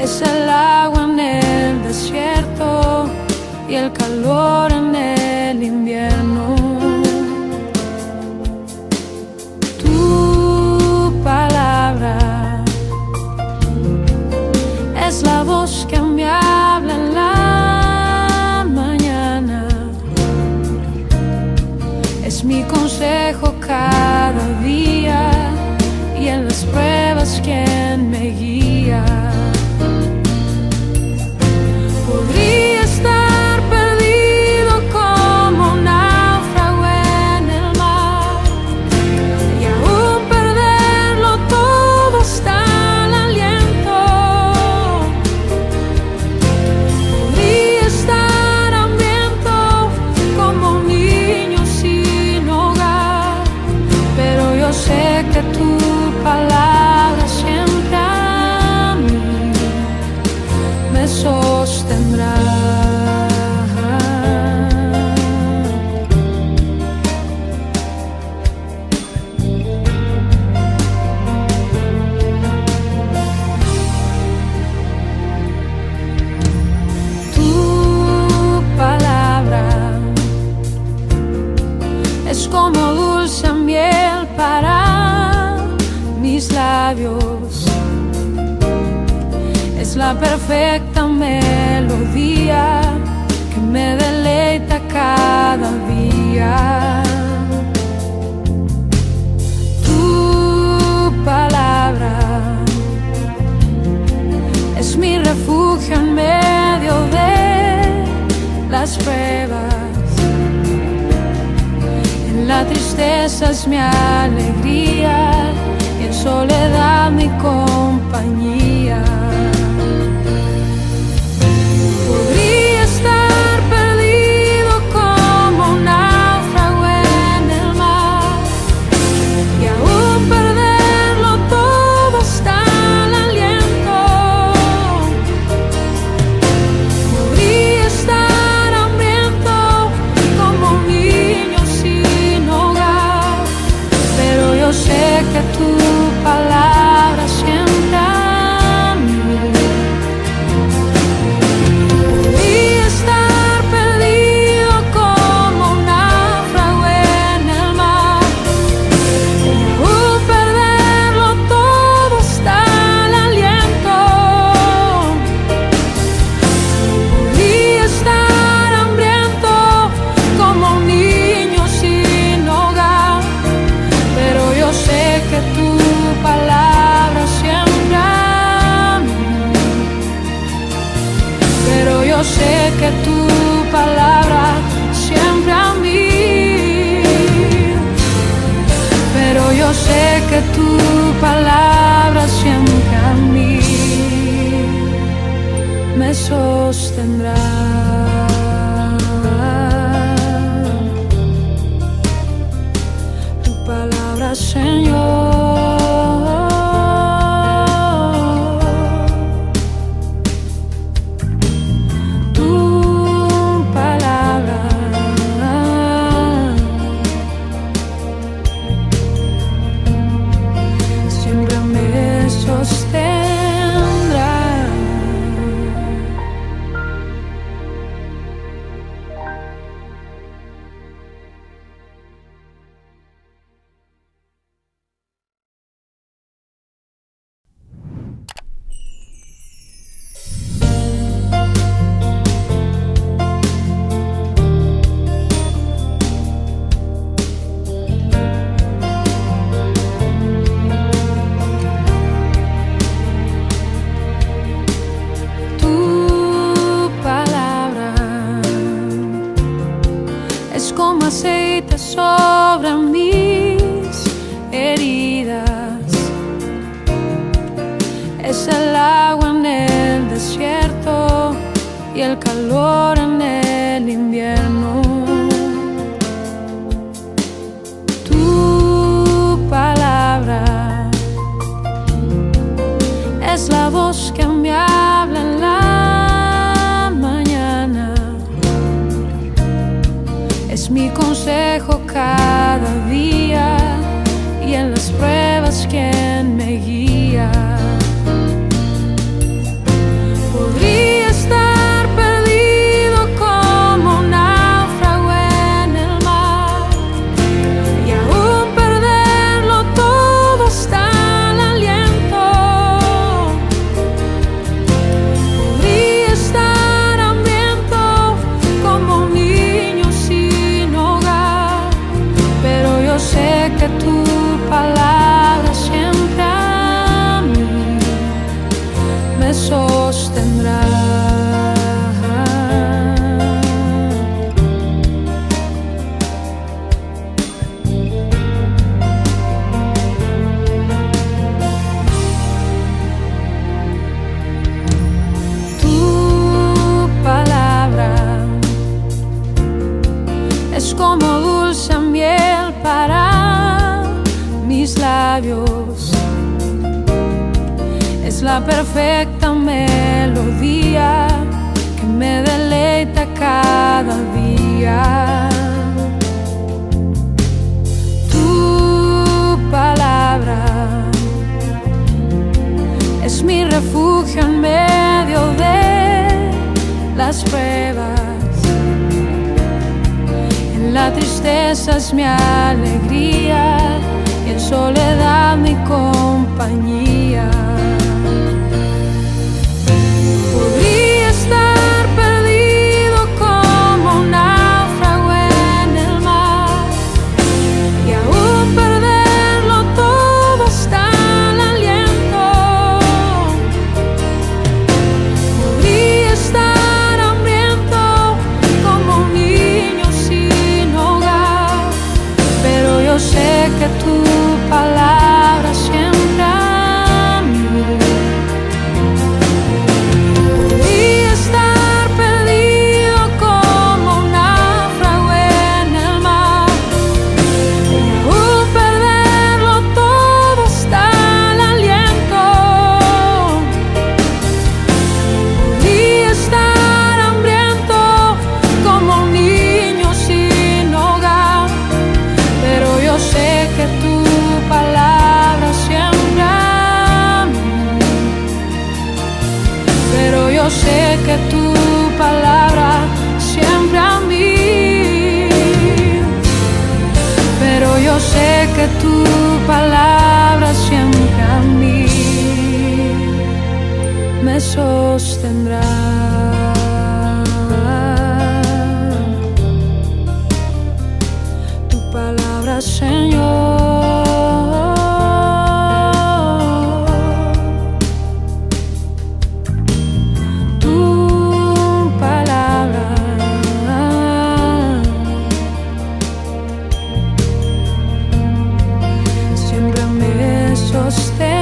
Es el agua en el desierto y el calor en el invierno. Tu palabra es la voz que me habla en la mañana. Es mi consejo cada día y en las pruebas quien me guía. Podría estar perdido como un náufrago en el mar y aún perderlo todo hasta el aliento. Podría estar hambriento como un niño sin hogar, pero yo sé que tu palabra siempre a mí me sostendrá. Tu palabra es como dulce miel para mis labios, es la perfecta melodía que me deleita cada día. Tu palabra es mi refugio en medio de las pruebas, en la tristeza es mi alegría y en soledad mi compañía. Podría estar perdido como un náufrago en el mar y aún perderlo todo hasta el aliento. Podría estar hambriento como un niño sin hogar, pero yo sé que tu palabra siempre a mí. Podría estar perdido como un náufrago en el mar y aún perderlo todo hasta el aliento. Podría estar hambriento como un niño sin hogar, pero yo sé que tu palabra siempre a mí. Pero yo sé que tu palabra siempre a mí. Pero yo sé que tu palabra siempre a mí me sostendrá. Tu palabra, Señor. Tu palabra siempre me sostendrá. Tu palabra es como aceite sobre mis heridas, es el agua en el desierto y el calor en el invierno. Tu palabra es la voz que me habla en la mañana, es mi consejo cada día y en las pruebas quien me guía. sostendrá. Tu palabra es como dulce miel para mis labios, es la perfecta melodía que me deleita cada día. Tu palabra es mi refugio en medio de las pruebas. En la tristeza es mi alegría y en soledad mi compañía. Podría estar perdido como un náufrago en el mar y aún perderlo todo hasta el aliento. Podría estar hambriento como un niño sin hogar, pero yo sé que tu palabra siempre a mí. Podría estar perdido como un náufrago en el mar y aún perderlo todo hasta el aliento. Podría estar hambriento como un niño sin hogar, pero yo sé que tu palabra siempre a mí. Pero yo sé que tu palabra siempre a mí. Pero yo sé que tu palabra siempre a mí me sostendrá. Tu palabra, Señor. Tu palabra siempre me sostendrá.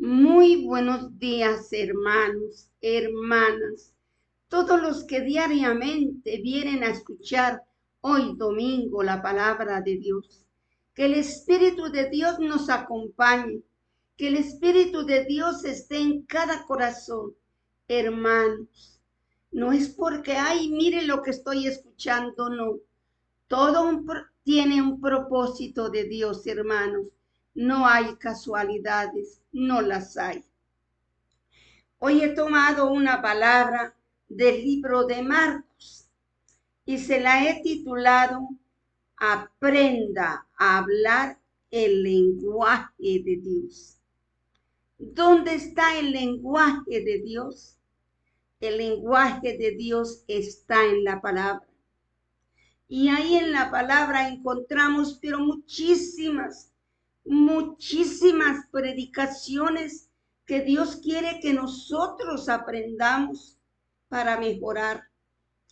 Muy buenos días, hermanos, hermanas, todos los que diariamente vienen a escuchar hoy domingo la palabra de Dios. Que el Espíritu de Dios nos acompañe, que el Espíritu de Dios esté en cada corazón, hermanos. No es porque, ay, mire lo que estoy escuchando, no. Todo tiene un propósito de Dios, hermanos. No hay casualidades, no las hay. Hoy he tomado una palabra del libro de Marcos y se la he titulado Aprenda a hablar el lenguaje de Dios. ¿Dónde está el lenguaje de Dios? El lenguaje de Dios está en la palabra. Y ahí en la palabra encontramos, pero muchísimas predicaciones que Dios quiere que nosotros aprendamos para mejorar.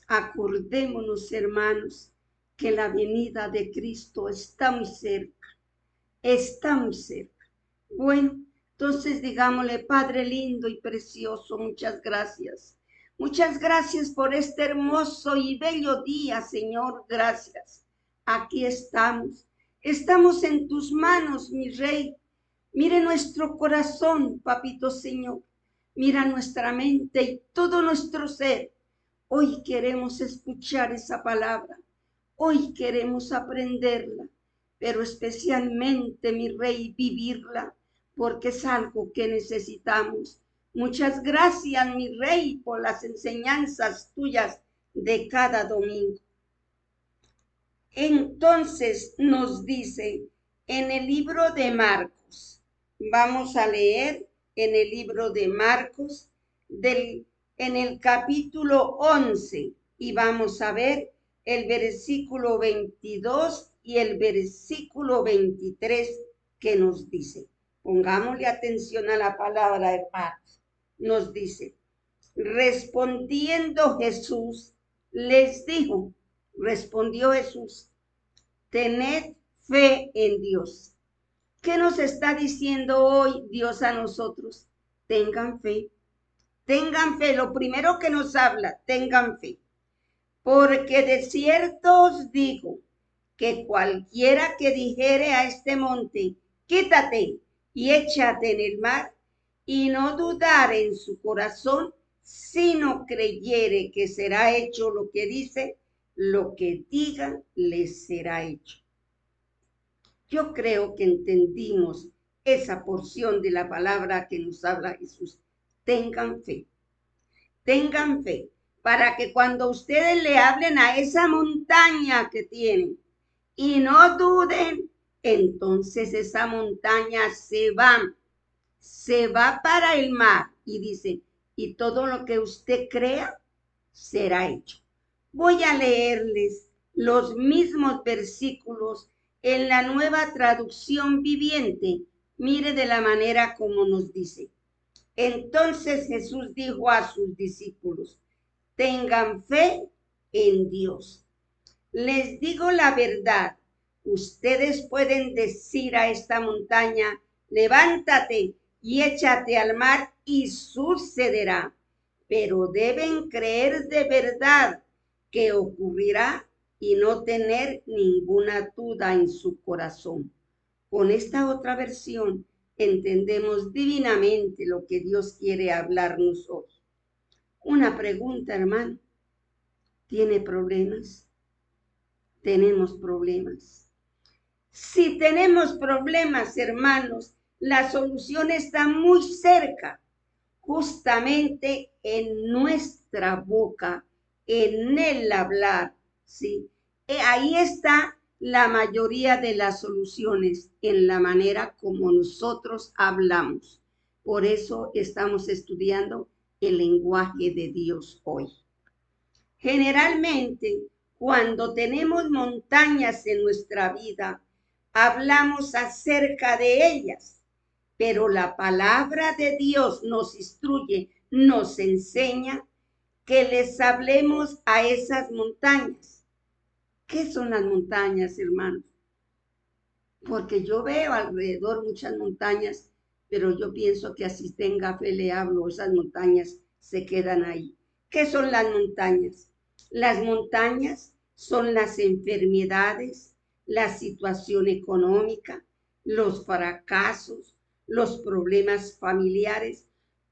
Acordémonos, hermanos, que la venida de Cristo está muy cerca, está muy cerca. Bueno, entonces digámosle, Padre lindo y precioso, muchas gracias. Muchas gracias por este hermoso y bello día, Señor, gracias. Aquí estamos. Estamos en tus manos, mi Rey. Mire nuestro corazón, Papito Señor. Mira nuestra mente y todo nuestro ser. Hoy queremos escuchar esa palabra. Hoy queremos aprenderla, pero especialmente, mi Rey, vivirla, porque es algo que necesitamos. Muchas gracias, mi Rey, por las enseñanzas tuyas de cada domingo. Entonces nos dice en el libro de Marcos, vamos a leer en el libro de Marcos, en el capítulo 11 y vamos a ver el versículo 22 y el versículo 23 que nos dice. Pongámosle atención a la palabra, hermanos. Nos dice, respondiendo Jesús, les dijo, respondió Jesús, tened fe en Dios. ¿Qué nos está diciendo hoy Dios a nosotros? Tengan fe. Tengan fe. Lo primero que nos habla, tengan fe. Porque de cierto os digo que cualquiera que dijere a este monte, quítate y échate en el mar, y no dudare en su corazón, sino creyere que será hecho lo que dice, lo que diga le será hecho. Yo creo que entendimos esa porción de la palabra que nos habla Jesús. Tengan fe, para que cuando ustedes le hablen a esa montaña que tienen y no duden, entonces esa montaña se va para el mar y dice, y todo lo que usted crea será hecho. Voy a leerles los mismos versículos en la Nueva Traducción Viviente. Mire de la manera como nos dice. Entonces Jesús dijo a sus discípulos, tengan fe en Dios. Les digo la verdad, ustedes pueden decir a esta montaña, levántate y échate al mar y sucederá, pero deben creer de verdad que ocurrirá y no tener ninguna duda en su corazón. Con esta otra versión entendemos divinamente lo que Dios quiere hablarnos hoy. Una pregunta, hermano. ¿Tiene problemas? Tenemos problemas. Si tenemos problemas, hermanos, la solución está muy cerca, justamente en nuestra boca, en el hablar, ¿sí? Ahí está la mayoría de las soluciones, en la manera como nosotros hablamos. Por eso estamos estudiando el lenguaje de Dios hoy. Generalmente, cuando tenemos montañas en nuestra vida, hablamos acerca de ellas, pero la palabra de Dios nos instruye, nos enseña que les hablemos a esas montañas. ¿Qué son las montañas, hermanos? Porque yo veo alrededor muchas montañas, pero yo pienso que así tenga fe le hablo, esas montañas se quedan ahí. ¿Qué son las montañas? Las montañas son las enfermedades, la situación económica, los fracasos, los problemas familiares,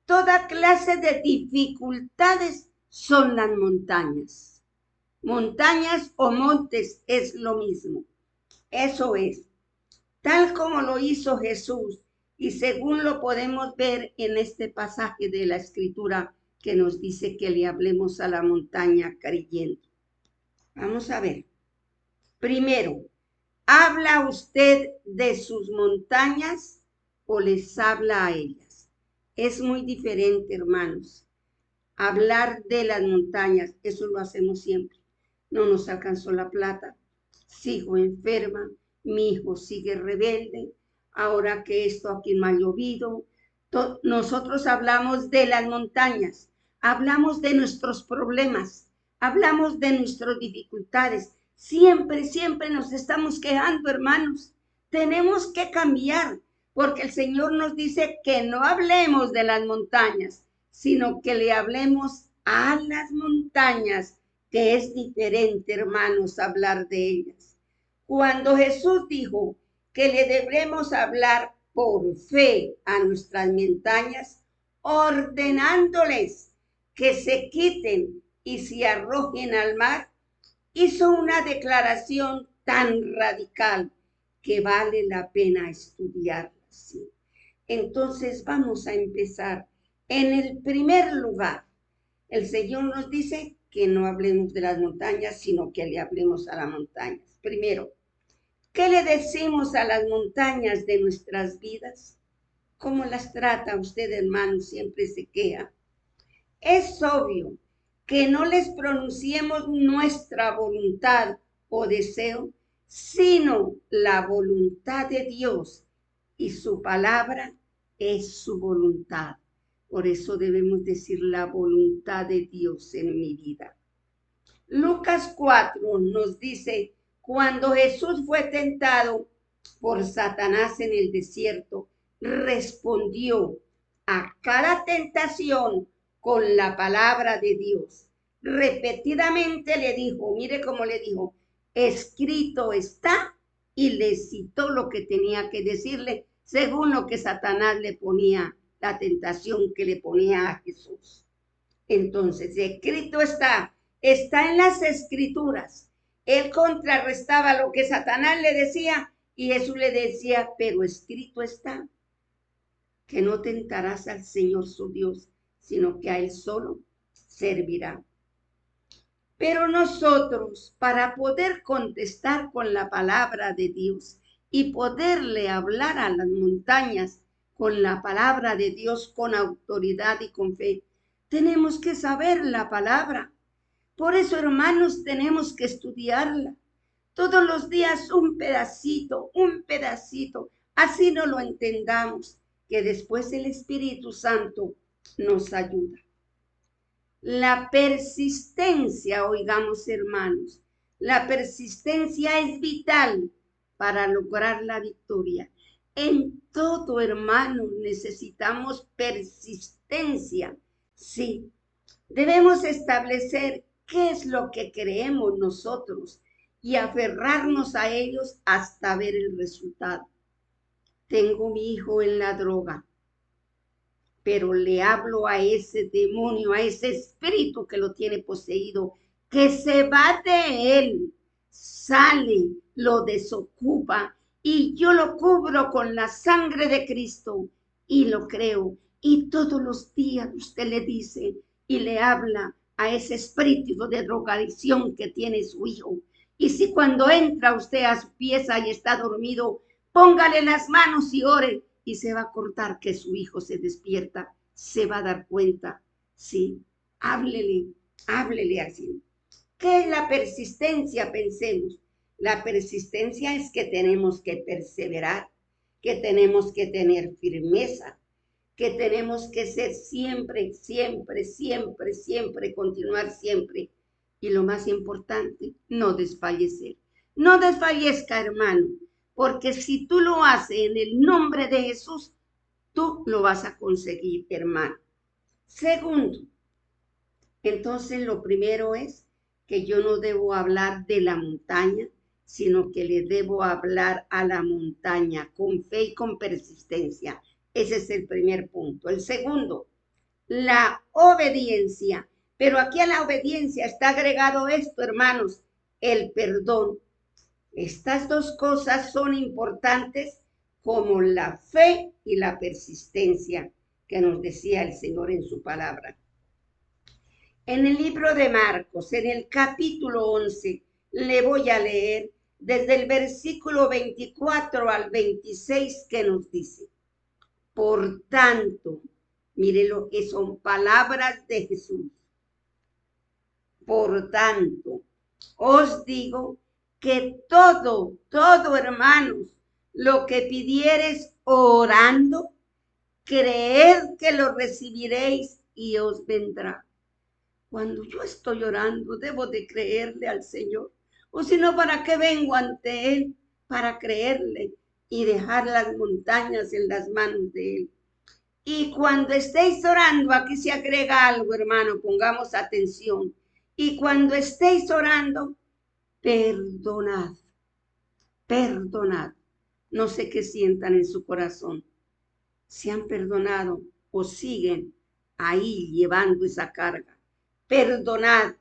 toda clase de dificultades son las montañas. Montañas o montes es lo mismo. Eso es, tal como lo hizo Jesús y según lo podemos ver en este pasaje de la Escritura que nos dice que le hablemos a la montaña creyendo. Vamos a ver. Primero, ¿habla usted de sus montañas o les habla a ellas? Es muy diferente, hermanos. Hablar de las montañas, eso lo hacemos siempre. No nos alcanzó la plata, sigo enferma, mi hijo sigue rebelde, ahora que esto aquí no ha llovido. Nosotros hablamos de las montañas, hablamos de nuestros problemas, hablamos de nuestras dificultades. Siempre nos estamos quejando, hermanos. Tenemos que cambiar, porque el Señor nos dice que no hablemos de las montañas, sino que le hablemos a las montañas, que es diferente, hermanos, hablar de ellas. Cuando Jesús dijo que le debemos hablar por fe a nuestras montañas, ordenándoles que se quiten y se arrojen al mar, hizo una declaración tan radical que vale la pena estudiarla. ¿Sí? Entonces vamos a empezar. En el primer lugar, el Señor nos dice que no hablemos de las montañas, sino que le hablemos a las montañas. Primero, ¿qué le decimos a las montañas de nuestras vidas? ¿Cómo las trata usted, hermano? Siempre se queja. Es obvio que no les pronunciemos nuestra voluntad o deseo, sino la voluntad de Dios, y su palabra es su voluntad. Por eso debemos decir la voluntad de Dios en mi vida. Lucas 4 nos dice, cuando Jesús fue tentado por Satanás en el desierto, respondió a cada tentación con la palabra de Dios. Repetidamente le dijo, mire cómo le dijo, escrito está, y le citó lo que tenía que decirle según lo que Satanás le ponía, la tentación que le ponía a Jesús. Entonces, escrito está en las escrituras. Él contrarrestaba lo que Satanás le decía y Jesús le decía, pero escrito está, que no tentarás al Señor su Dios, sino que a Él solo servirá. Pero nosotros, para poder contestar con la palabra de Dios y poderle hablar a las montañas con la palabra de Dios, con autoridad y con fe, tenemos que saber la palabra. Por eso, hermanos, tenemos que estudiarla. Todos los días un pedacito, así no lo entendamos, que después el Espíritu Santo nos ayuda. La persistencia, oigamos hermanos, la persistencia es vital para lograr la victoria. En todo, hermanos, necesitamos persistencia. Sí, debemos establecer qué es lo que creemos nosotros y aferrarnos a ellos hasta ver el resultado. Tengo mi hijo en la droga, pero le hablo a ese demonio, a ese espíritu que lo tiene poseído, que se va de él, sale, lo desocupa, y yo lo cubro con la sangre de Cristo y lo creo. Y todos los días usted le dice y le habla a ese espíritu de drogadicción que tiene su hijo. Y si cuando entra usted a su pieza y está dormido, póngale las manos y ore, y se va a acordar que su hijo se despierta, se va a dar cuenta. Sí, háblele así. ¿Qué es la persistencia? Pensemos. La persistencia es que tenemos que perseverar, que tenemos que tener firmeza, que tenemos que ser siempre, continuar siempre. Y lo más importante, no desfallecer. No desfallezca, hermano, porque si tú lo haces en el nombre de Jesús, tú lo vas a conseguir, hermano. Segundo, entonces lo primero es que yo no debo hablar de la montaña, sino que le debo hablar a la montaña con fe y con persistencia. Ese es el primer punto. El segundo, la obediencia. Pero aquí a la obediencia está agregado esto, hermanos, el perdón. Estas dos cosas son importantes como la fe y la persistencia que nos decía el Señor en su palabra. En el libro de Marcos, en el capítulo 11, le voy a leer desde el versículo 24 al 26 que nos dice: por tanto, mire lo que son palabras de Jesús. Por tanto, os digo que todo, hermanos, lo que pidiereis orando, creed que lo recibiréis y os vendrá. Cuando yo estoy orando, debo de creerle al Señor. O si no, ¿para qué vengo ante Él? Para creerle y dejar las montañas en las manos de Él. Y cuando estéis orando, aquí se agrega algo, hermano, pongamos atención. Y cuando estéis orando, perdonad. No sé qué sientan en su corazón. ¿Se han perdonado o siguen ahí llevando esa carga? Perdonad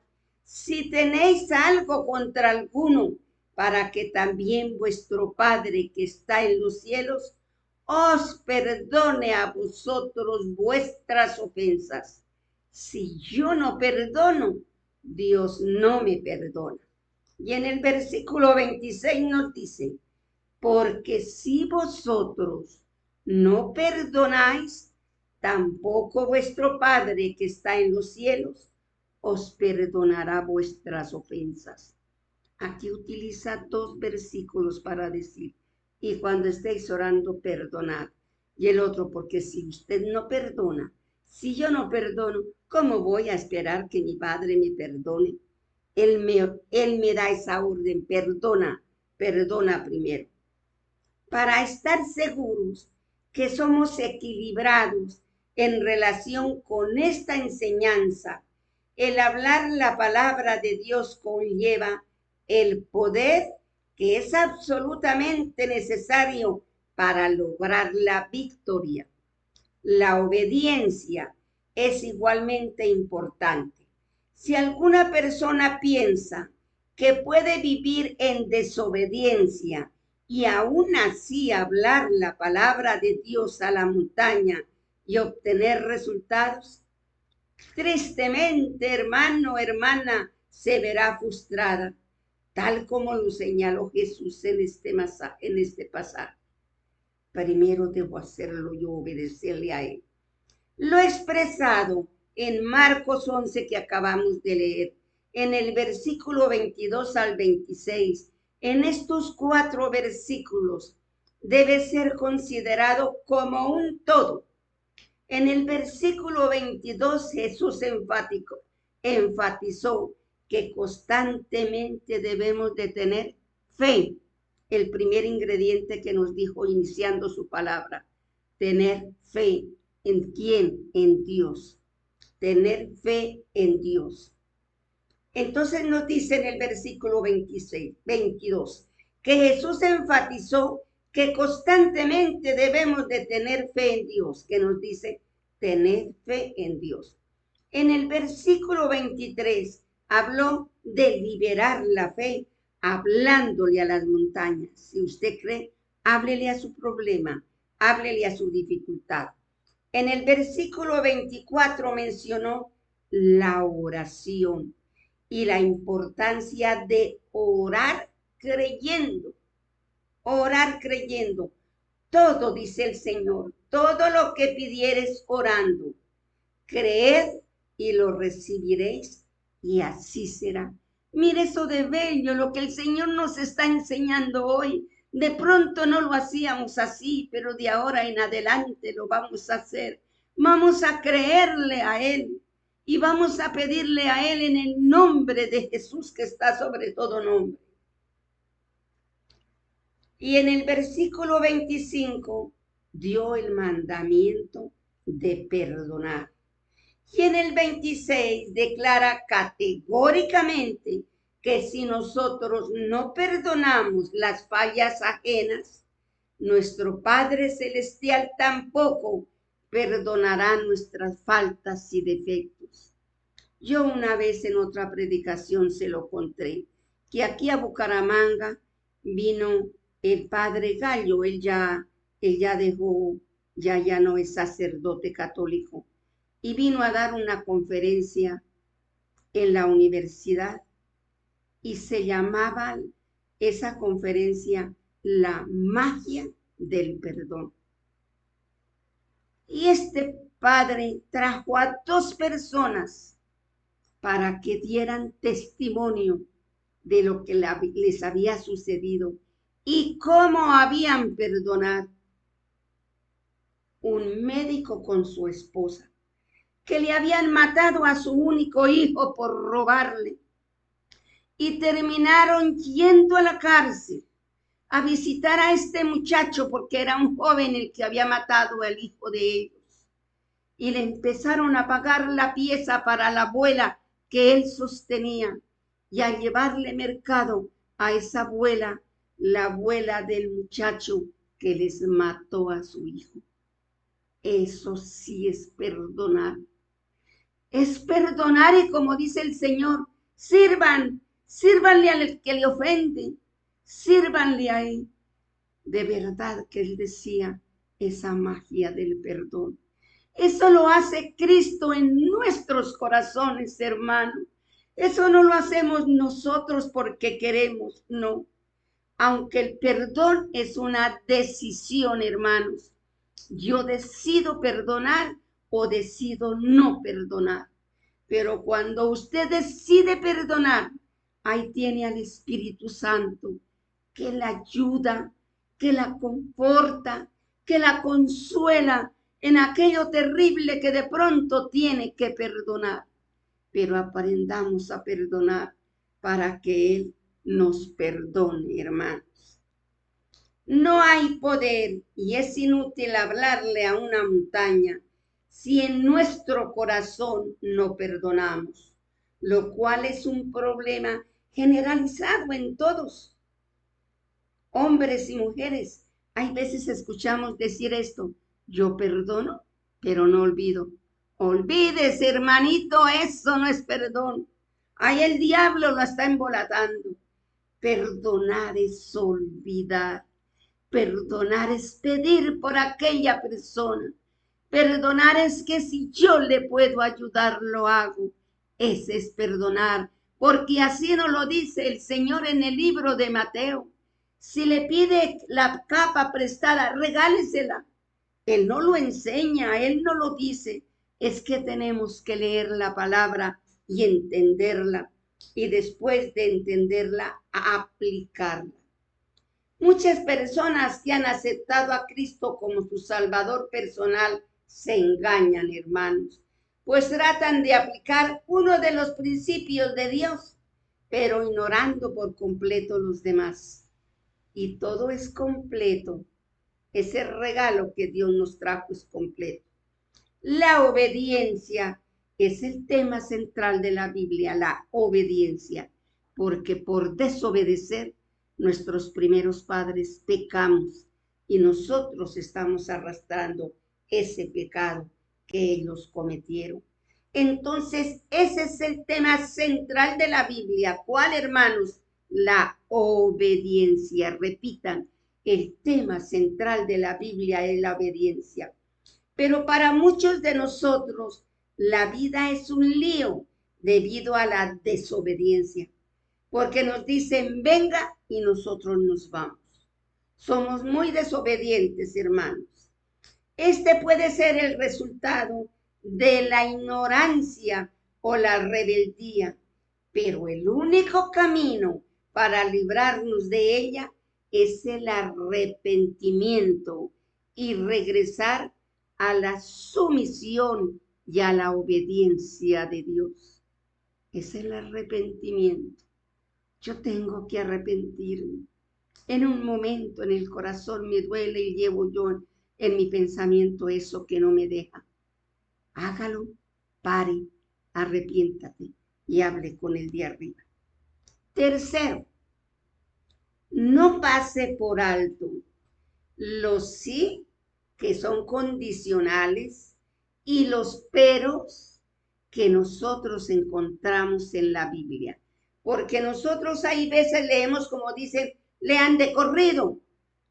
si tenéis algo contra alguno, para que también vuestro Padre que está en los cielos os perdone a vosotros vuestras ofensas. Si yo no perdono, Dios no me perdona. Y en el versículo 26 nos dice: porque si vosotros no perdonáis, tampoco vuestro Padre que está en los cielos os perdonará vuestras ofensas. Aquí utiliza 2 versículos para decir, y cuando estéis orando, perdonad. Y el otro, porque si usted no perdona, si yo no perdono, ¿cómo voy a esperar que mi Padre me perdone? Él me da esa orden, perdona primero. Para estar seguros que somos equilibrados en relación con esta enseñanza, el hablar la palabra de Dios conlleva el poder que es absolutamente necesario para lograr la victoria. La obediencia es igualmente importante. Si alguna persona piensa que puede vivir en desobediencia y aún así hablar la palabra de Dios a la montaña y obtener resultados, tristemente, hermano, hermana, se verá frustrada, tal como lo señaló Jesús en este pasaje. Primero debo hacerlo yo, obedecerle a Él. Lo expresado en Marcos 11 que acabamos de leer, en el versículo 22 al 26, en estos 4 versículos, debe ser considerado como un todo. En el versículo 22 Jesús enfatizó que constantemente debemos de tener fe, el primer ingrediente que nos dijo iniciando su palabra, tener fe. ¿En quién? En Dios. Tener fe en Dios. Entonces nos dice en el versículo 22, que Jesús enfatizó que constantemente debemos de tener fe en Dios, que nos dice tener fe en Dios. En el versículo 23 habló de liberar la fe, hablándole a las montañas. Si usted cree, háblele a su problema, háblele a su dificultad. En el versículo 24 mencionó la oración y la importancia de orar creyendo. Orar creyendo. Todo, dice el Señor, todo lo que pidiereis orando, creed y lo recibiréis y así será. Mire eso de bello, lo que el Señor nos está enseñando hoy. De pronto no lo hacíamos así, pero de ahora en adelante lo vamos a hacer. Vamos a creerle a Él y vamos a pedirle a Él en el nombre de Jesús que está sobre todo nombre. Y en el versículo 25 dio el mandamiento de perdonar. Y en el 26 declara categóricamente que si nosotros no perdonamos las fallas ajenas, nuestro Padre Celestial tampoco perdonará nuestras faltas y defectos. Yo una vez en otra predicación se lo conté, que aquí a Bucaramanga vino el padre Gallo, él ya dejó, ya no es sacerdote católico, y vino a dar una conferencia en la universidad y se llamaba esa conferencia La magia del perdón. Y este padre trajo a 2 personas para que dieran testimonio de lo que les había sucedido y cómo habían perdonado. Un médico con su esposa, que le habían matado a su único hijo por robarle, y terminaron yendo a la cárcel a visitar a este muchacho porque era un joven el que había matado al hijo de ellos, y le empezaron a pagar la pieza para la abuela que él sostenía, y al llevarle mercado a esa abuela, la abuela del muchacho que les mató a su hijo. Eso sí es perdonar. Es perdonar, y como dice el Señor, sírvanle al que le ofende, sírvanle a Él. De verdad que Él decía esa magia del perdón. Eso lo hace Cristo en nuestros corazones, hermano. Eso no lo hacemos nosotros porque queremos, no. Aunque el perdón es una decisión, hermanos. Yo decido perdonar o decido no perdonar. Pero cuando usted decide perdonar, ahí tiene al Espíritu Santo que la ayuda, que la conforta, que la consuela en aquello terrible que de pronto tiene que perdonar. Pero aprendamos a perdonar para que Él nos perdone, hermanos. No hay poder y es inútil hablarle a una montaña si en nuestro corazón no perdonamos, lo cual es un problema generalizado en todos, hombres y mujeres. Hay veces escuchamos decir esto: yo perdono, pero no olvido. Olvídese, hermanito, eso no es perdón. Ahí el diablo lo está embolatando. Perdonar es olvidar. Perdonar es pedir por aquella persona. Perdonar es que si yo le puedo ayudar, lo hago. Ese es perdonar, porque así nos lo dice el Señor en el libro de Mateo. Si le pide la capa prestada, regálesela. Él no lo enseña, Él no lo dice. Es que tenemos que leer la palabra y entenderla. Y después de entenderla, aplicarla. Muchas personas que han aceptado a Cristo como su Salvador personal se engañan, hermanos, pues tratan de aplicar uno de los principios de Dios, pero ignorando por completo los demás. Y todo es completo. Ese regalo que Dios nos trajo es completo. La obediencia es el tema central de la Biblia, la obediencia, porque por desobedecer nuestros primeros padres pecamos y nosotros estamos arrastrando ese pecado que ellos cometieron. Entonces, ese es el tema central de la Biblia. ¿Cuál, hermanos? La obediencia. Repitan, el tema central de la Biblia es la obediencia. Pero para muchos de nosotros, la vida es un lío debido a la desobediencia, porque nos dicen venga y nosotros nos vamos. Somos muy desobedientes, hermanos. Este puede ser el resultado de la ignorancia o la rebeldía, pero el único camino para librarnos de ella es el arrepentimiento y regresar a la sumisión y a la obediencia de Dios. Es el arrepentimiento. Yo tengo que arrepentirme. En un momento en el corazón me duele y llevo yo en mi pensamiento eso que no me deja. Hágalo, pare, arrepiéntate y hable con el de arriba. Tercero, no pase por alto los sí que son condicionales y los peros que nosotros encontramos en la Biblia. Porque nosotros hay veces leemos como dicen, lean de corrido.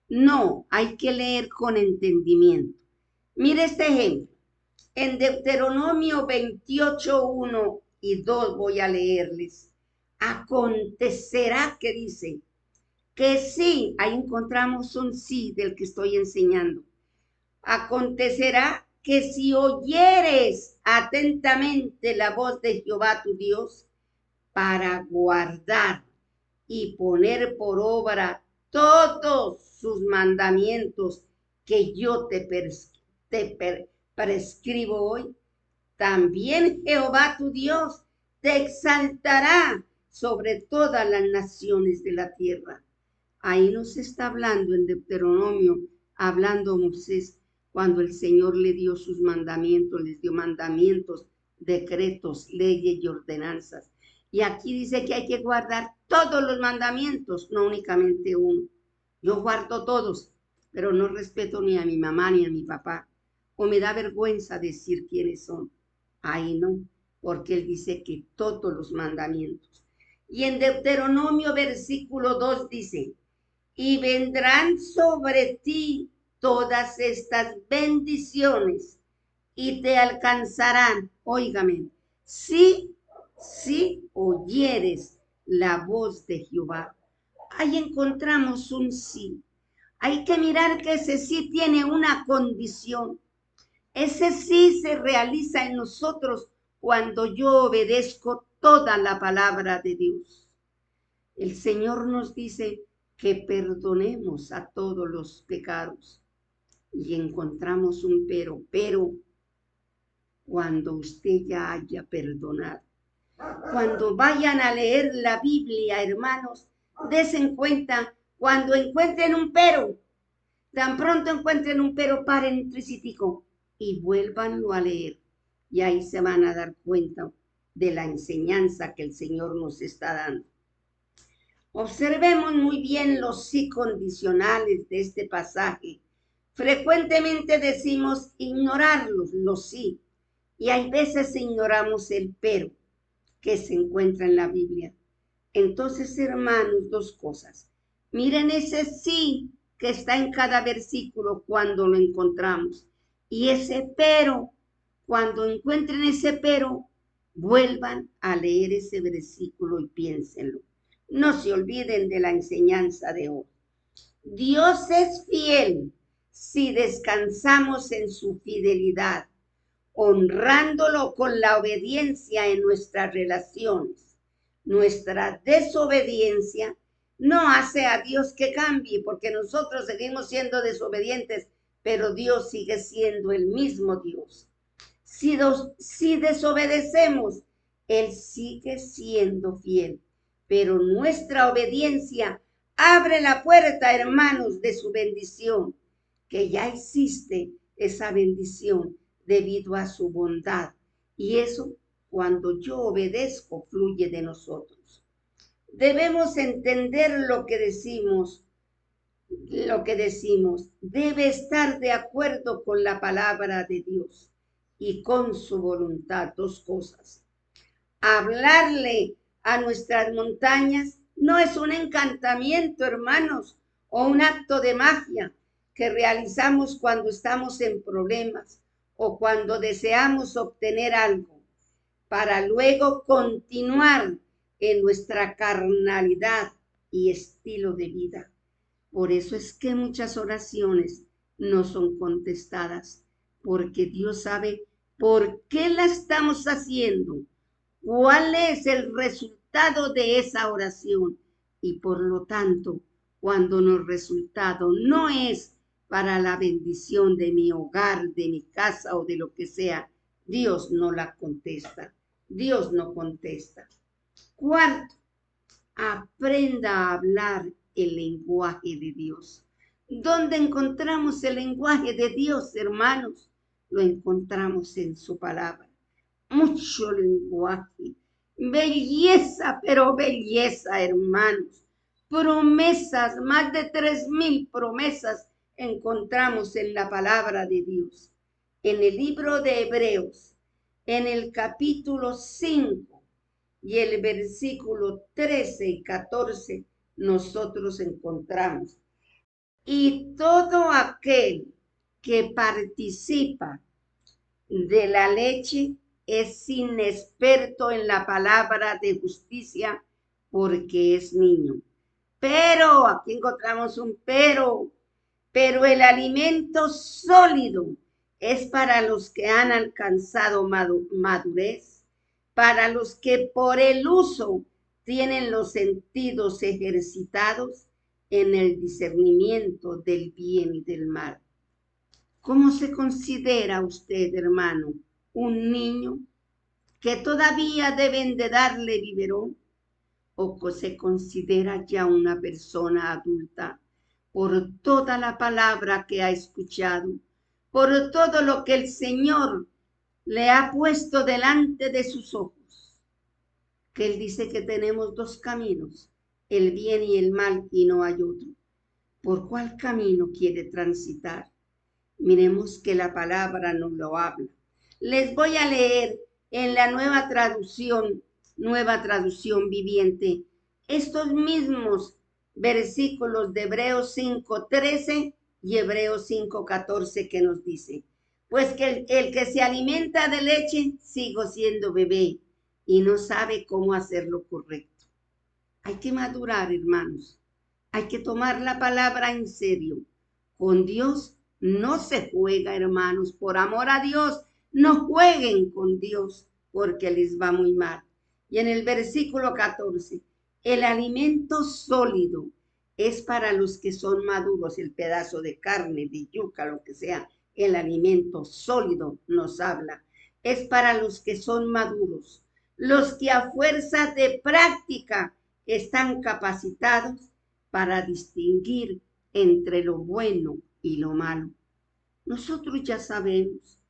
No, hay que leer con entendimiento. Mire este ejemplo. En Deuteronomio 28, 1 y 2 voy a leerles. Acontecerá que dice que sí, ahí encontramos un sí del que estoy enseñando. Acontecerá que si oyeres atentamente la voz de Jehová tu Dios para guardar y poner por obra todos sus mandamientos que yo te prescribo hoy, también Jehová tu Dios te exaltará sobre todas las naciones de la tierra. Ahí nos está hablando en Deuteronomio, hablando Moisés, cuando el Señor le dio sus mandamientos, les dio mandamientos, decretos, leyes y ordenanzas. Y aquí dice que hay que guardar todos los mandamientos, no únicamente uno. Yo guardo todos, pero no respeto ni a mi mamá ni a mi papá. O me da vergüenza decir quiénes son. Ahí no, porque él dice que todos los mandamientos. Y en Deuteronomio versículo 2 dice, y vendrán sobre ti todas estas bendiciones y te alcanzarán, óigame, si oyeres la voz de Jehová. Ahí encontramos un sí. Hay que mirar que ese sí tiene una condición. Ese sí se realiza en nosotros cuando yo obedezco toda la palabra de Dios. El Señor nos dice que perdonemos a todos los pecados. Y encontramos un pero cuando usted ya haya perdonado. Cuando vayan a leer la Biblia, hermanos, desen cuenta cuando encuentren un pero. Tan pronto encuentren un pero, paren tricitico y vuélvanlo a leer. Y ahí se van a dar cuenta de la enseñanza que el Señor nos está dando. Observemos muy bien los sí condicionales de este pasaje. Frecuentemente decimos ignorarlos, los sí, y hay veces ignoramos el pero que se encuentra en la Biblia. Entonces, hermanos, dos cosas. Miren ese sí que está en cada versículo cuando lo encontramos. Y ese pero, cuando encuentren ese pero, vuelvan a leer ese versículo y piénsenlo. No se olviden de la enseñanza de hoy. Dios es fiel si descansamos en su fidelidad, honrándolo con la obediencia en nuestras relaciones. Nuestra desobediencia no hace a Dios que cambie, porque nosotros seguimos siendo desobedientes, pero Dios sigue siendo el mismo Dios. Si desobedecemos, Él sigue siendo fiel, pero nuestra obediencia abre la puerta, hermanos, de su bendición, que ya existe esa bendición debido a su bondad. Y eso, cuando yo obedezco, fluye de nosotros. Debemos entender lo que decimos. Debe estar de acuerdo con la palabra de Dios y con su voluntad. Dos cosas. Hablarle a nuestras montañas no es un encantamiento, hermanos, o un acto de magia que realizamos cuando estamos en problemas o cuando deseamos obtener algo, para luego continuar en nuestra carnalidad y estilo de vida. Por eso es que muchas oraciones no son contestadas, porque Dios sabe por qué la estamos haciendo, cuál es el resultado de esa oración, y por lo tanto, cuando el resultado no es para la bendición de mi hogar, de mi casa o de lo que sea, Dios no la contesta. Dios no contesta. Cuarto, aprenda a hablar el lenguaje de Dios. ¿Dónde encontramos el lenguaje de Dios, hermanos? Lo encontramos en su palabra. Mucho lenguaje, belleza, pero belleza, hermanos. Promesas, más de 3,000 promesas encontramos en la palabra de Dios. En el libro de Hebreos, en el capítulo 5 y el versículo 13 y 14, nosotros encontramos: y todo aquel que participa de la leche es inexperto en la palabra de justicia, porque es niño. Pero, aquí encontramos un pero el alimento sólido es para los que han alcanzado madurez, para los que por el uso tienen los sentidos ejercitados en el discernimiento del bien y del mal. ¿Cómo se considera usted, hermano, un niño que todavía deben de darle biberón? ¿O se considera ya una persona adulta por toda la palabra que ha escuchado, por todo lo que el Señor le ha puesto delante de sus ojos? Que Él dice que tenemos dos caminos, el bien y el mal, y no hay otro. ¿Por cuál camino quiere transitar? Miremos que la palabra nos lo habla. Les voy a leer en la nueva traducción viviente, estos mismos versículos de Hebreos 5:13 y Hebreos 5:14, que nos dice: pues que el que se alimenta de leche sigue siendo bebé y no sabe cómo hacer lo correcto. Hay que madurar, hermanos. Hay que tomar la palabra en serio. Con Dios No se juega, hermanos, por amor a Dios, no jueguen con Dios porque les va muy mal. Y en el versículo 14, el alimento sólido es para los que son maduros, el pedazo de carne, de yuca, lo que sea, el alimento sólido nos habla. Es para los que son maduros, los que a fuerza de práctica están capacitados para distinguir entre lo bueno y lo malo. Nosotros ya sabemos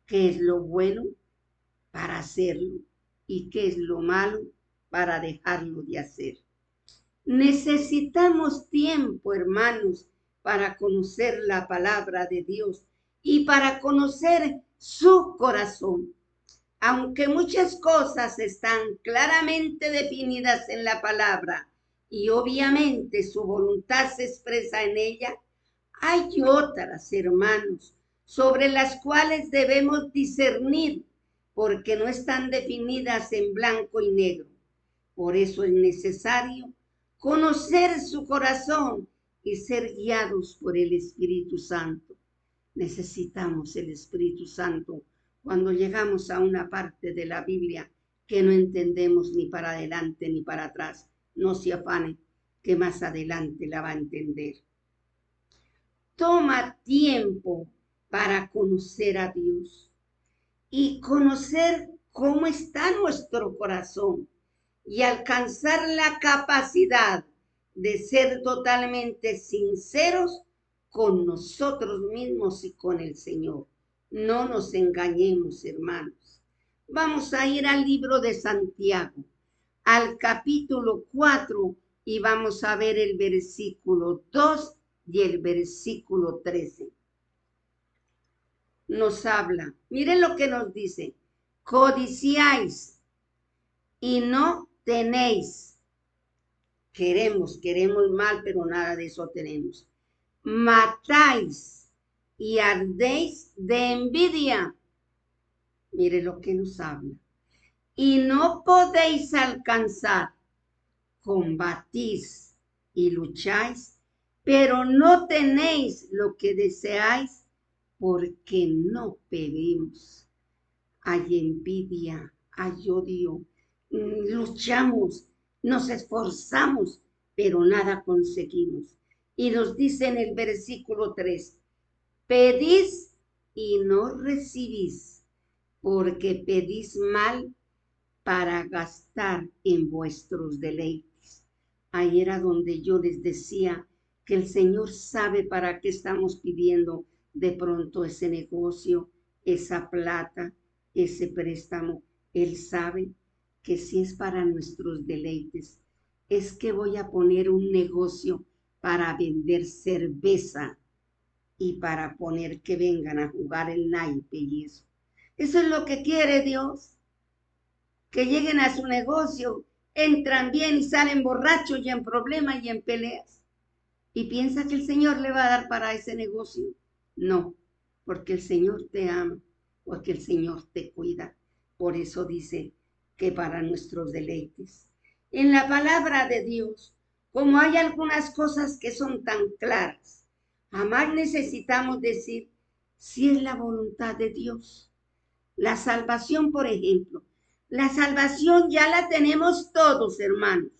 qué es lo bueno para hacerlo y qué es lo malo para dejarlo de hacer. Necesitamos tiempo, hermanos, para conocer la palabra de Dios y para conocer su corazón. Aunque muchas cosas están claramente definidas en la palabra y obviamente su voluntad se expresa en ella, hay otras, hermanos, sobre las cuales debemos discernir porque no están definidas en blanco y negro. Por eso es necesario conocer su corazón y ser guiados por el Espíritu Santo. Necesitamos el Espíritu Santo cuando llegamos a una parte de la Biblia que no entendemos ni para adelante ni para atrás. No se afane, que más adelante la va a entender. Toma tiempo para conocer a Dios y conocer cómo está nuestro corazón y alcanzar la capacidad de ser totalmente sinceros con nosotros mismos y con el Señor. No nos engañemos, hermanos. Vamos a ir al libro de Santiago, al capítulo 4, y vamos a ver el versículo 2 y el versículo 13. Nos habla, miren lo que nos dice: codiciáis y no tenéis. Queremos mal, pero nada de eso tenemos. Matáis y ardéis de envidia. Mire lo que nos habla. Y no podéis alcanzar. Combatís y lucháis, pero no tenéis lo que deseáis porque no pedimos. Hay envidia, hay odio, luchamos, nos esforzamos, pero nada conseguimos. Y nos dice en el versículo 3, pedís y no recibís, porque pedís mal para gastar en vuestros deleites. Ahí era donde yo les decía que el Señor sabe para qué estamos pidiendo de pronto ese negocio, esa plata, ese préstamo. Él sabe que si es para nuestros deleites, es que voy a poner un negocio para vender cerveza y para poner que vengan a jugar el naipe y eso. Eso es lo que quiere Dios, que lleguen a su negocio, entran bien y salen borrachos y en problemas y en peleas. ¿Y piensa que el Señor le va a dar para ese negocio? No, porque el Señor te ama, porque el Señor te cuida. Por eso dice que para nuestros deleites. En la palabra de Dios, como hay algunas cosas que son tan claras, jamás necesitamos decir si es la voluntad de Dios. La salvación, por ejemplo, la salvación ya la tenemos todos, hermanos.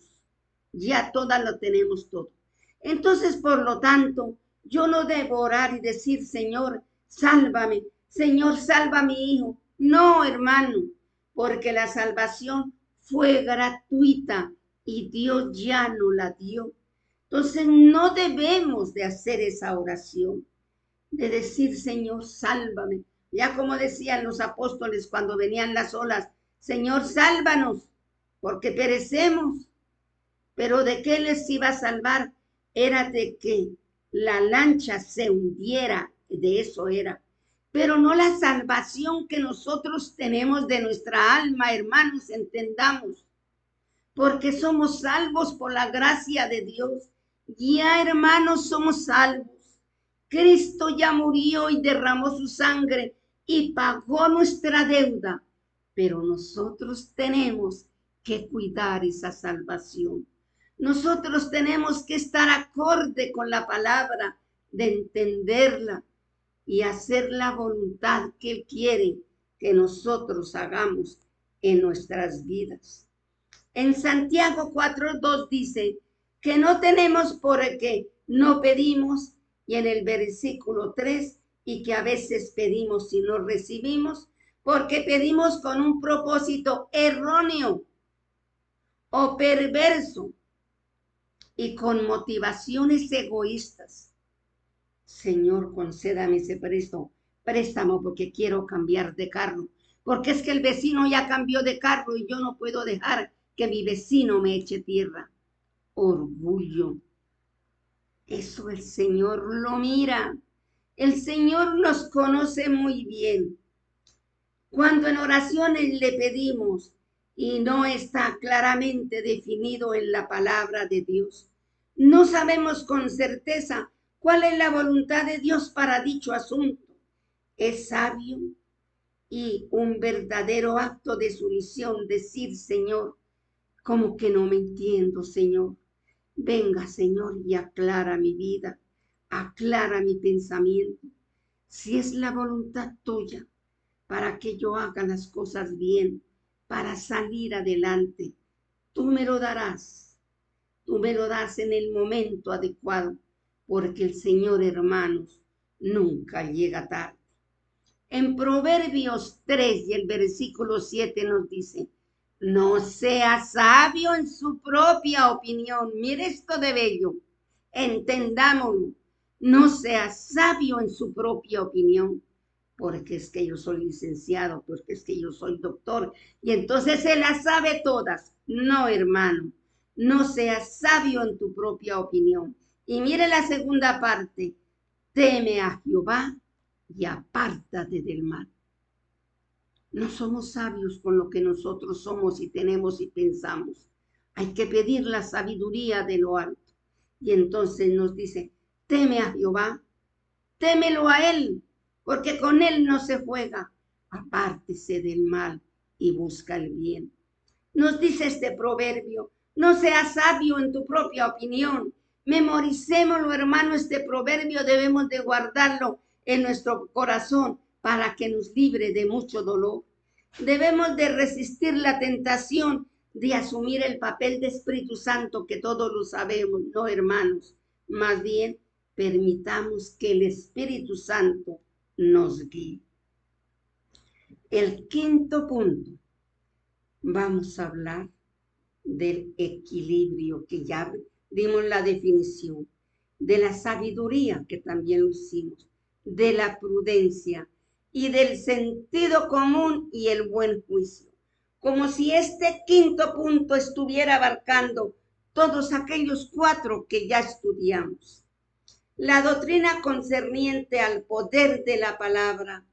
Ya todas lo tenemos todo. Entonces, por lo tanto, yo no debo orar y decir, Señor, sálvame, Señor, salva a mi hijo. No, hermano, porque la salvación fue gratuita y Dios ya no la dio. Entonces, no debemos de hacer esa oración, de decir, Señor, sálvame. Ya como decían los apóstoles cuando venían las olas, Señor, sálvanos, porque perecemos. Pero ¿de qué les iba a salvar? Era de que la lancha se hundiera, de eso era. Pero no la salvación que nosotros tenemos de nuestra alma, hermanos, entendamos. Porque somos salvos por la gracia de Dios. Ya, hermanos, somos salvos. Cristo ya murió y derramó su sangre y pagó nuestra deuda. Pero nosotros tenemos que cuidar esa salvación. Nosotros tenemos que estar acorde con la palabra, de entenderla. y hacer la voluntad que Él quiere que nosotros hagamos en nuestras vidas. En Santiago 4:2 dice que no tenemos porque no pedimos, y en el versículo 3, y que a veces pedimos y no recibimos, porque pedimos con un propósito erróneo o perverso y con motivaciones egoístas. Señor, concédame ese préstamo porque quiero cambiar de carro, porque es que el vecino ya cambió de carro y yo no puedo dejar que mi vecino me eche tierra. Orgullo. Eso el Señor lo mira. El Señor nos conoce muy bien. Cuando en oraciones le pedimos y no está claramente definido en la palabra de Dios, no sabemos con certeza cuál es la voluntad de Dios para dicho asunto. Es sabio y un verdadero acto de sumisión decir, Señor, como que no me entiendo, Señor. Venga, Señor, y aclara mi vida, aclara mi pensamiento. Si es la voluntad tuya para que yo haga las cosas bien, para salir adelante, tú me lo darás. Tú me lo das en el momento adecuado, porque el Señor, hermanos, nunca llega tarde. En Proverbios 3 y el versículo 7 nos dice, no sea sabio en su propia opinión. Mire esto de bello, entendámoslo. No sea sabio en su propia opinión, porque es que yo soy licenciado, porque es que yo soy doctor, y entonces se las sabe todas. No, hermano, no seas sabio en tu propia opinión. Y mire la segunda parte, teme a Jehová y apártate del mal. No somos sabios con lo que nosotros somos y tenemos y pensamos. Hay que pedir la sabiduría de lo alto. Y entonces nos dice, teme a Jehová, témelo a Él, porque con Él no se juega. Apártese del mal y busca el bien. Nos dice este proverbio, no seas sabio en tu propia opinión. Memoricémoslo, hermano, este proverbio debemos de guardarlo en nuestro corazón para que nos libre de mucho dolor. Debemos de resistir la tentación de asumir el papel de Espíritu Santo, que todos lo sabemos, no, hermanos. Más bien, permitamos que el Espíritu Santo nos guíe. El quinto punto, vamos a hablar del equilibrio, que ya dimos la definición, de la sabiduría, que también lo hicimos, de la prudencia y del sentido común y el buen juicio. Como si este quinto punto estuviera abarcando todos aquellos 4 que ya estudiamos. La doctrina concerniente al poder de la palabra,